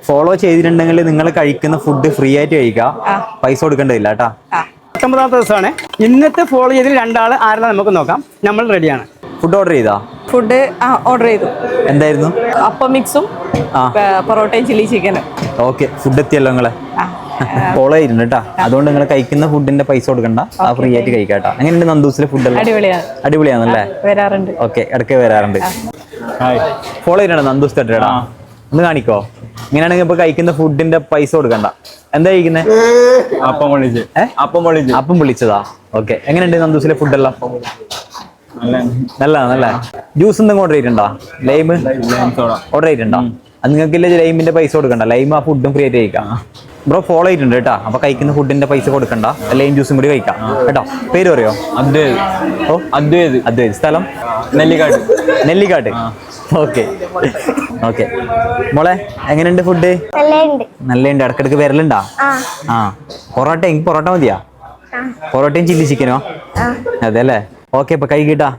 Follow ചെയ്തിട്ടുണ്ടെങ്കിൽ നിങ്ങൾ കഴിക്കുന്ന ഫുഡ് ഫ്രീ ആയിട്ട് കഴിക്കാം, പൈസ കൊടുക്കേണ്ടതില്ല കേട്ടാ. 19ാമത്തെ ദിവസമാണ്. ഇന്നത്തെ ഫോളോ ചെയ്തിൽ രണ്ടാൾ ആരെല്ലാം നമുക്ക് നോക്കാം. നമ്മൾ റെഡിയാണ്. ഫുഡ് ഓർഡർ ചെയ്താ? ഫുഡ് ഓർഡർ ചെയ്തു. എന്തായിരുന്നു? അപ്പം മിക്സും പൊറോട്ടയും ചില്ലി ചിക്കനും. ഓക്കെ, ഫുഡ് എത്തിയല്ലോ നിങ്ങളെ. ഫോളോ ചെയ്തിട്ടുണ്ട് കേട്ടാ. അതുകൊണ്ട് നിങ്ങൾ കഴിക്കുന്ന ഫുഡിന്റെ പൈസ കൊടുക്കണ്ട, ഫ്രീ ആയിട്ട് കഴിക്കാട്ടാ. എങ്ങനെയുണ്ട് നന്ദൂസിലെ ഫുഡ്? അടിപൊളിയാണ്. അടിപൊളിയാണല്ലേ? വരാറുണ്ട്. ഓക്കെ, ഇടയ്ക്ക് വരാറുണ്ട്. ഫോളോ ചെയ്തിട്ടുണ്ടോ നന്ദൂസ് തട്ടേടാ? ഒന്ന് കാണിക്കോ. ഇങ്ങനെയാണെങ്കിൽ ഇപ്പൊ കഴിക്കുന്ന ഫുഡിന്റെ പൈസ കൊടുക്കണ്ട. എന്താ കഴിക്കുന്നത്? അപ്പം വിളിച്ചതാ. ഓക്കെ, എങ്ങനെയുണ്ട് നന്ദൂസിലെ ഫുഡെല്ലാം? നല്ലതാണല്ലേ? ജ്യൂസ് എന്തെങ്കിലും ഓർഡർ ചെയ്തിട്ടുണ്ടോ? ലൈം ഓർഡർ ചെയ്തിട്ടുണ്ടോ? അത് നിങ്ങൾക്കില്ല ലൈമിന്റെ പൈസ കൊടുക്കണ്ട, ലൈം ആ ഫുഡും ഫ്രീ ആയിട്ട് കഴിക്കാം. ബ്രോ ഫോളോ ചെയ്തിട്ടുണ്ട് കേട്ടോ. അപ്പൊ കഴിക്കുന്ന ഫുഡിന്റെ പൈസ കൊടുക്കണ്ട, ലൈം ജ്യൂസും കൂടി കഴിക്കാം കേട്ടോ. പേര് പറയോ? അദ്വൈത്. സ്ഥലം? നെല്ലിക്കാട്ട്. Okay okay. മോളെ എങ്ങനെയുണ്ട് ഫുഡ്? നല്ലുണ്ട്. ഇടക്കിടക്ക് വരലുണ്ടാ? പൊറോട്ട? എനിക്ക് പൊറോട്ട മതിയാ. പൊറോട്ടയും ചില്ലി ചിക്കനോ? അതെ അല്ലേ? ഓക്കെ, ഇപ്പൊ കഴിക്കട്ടാ.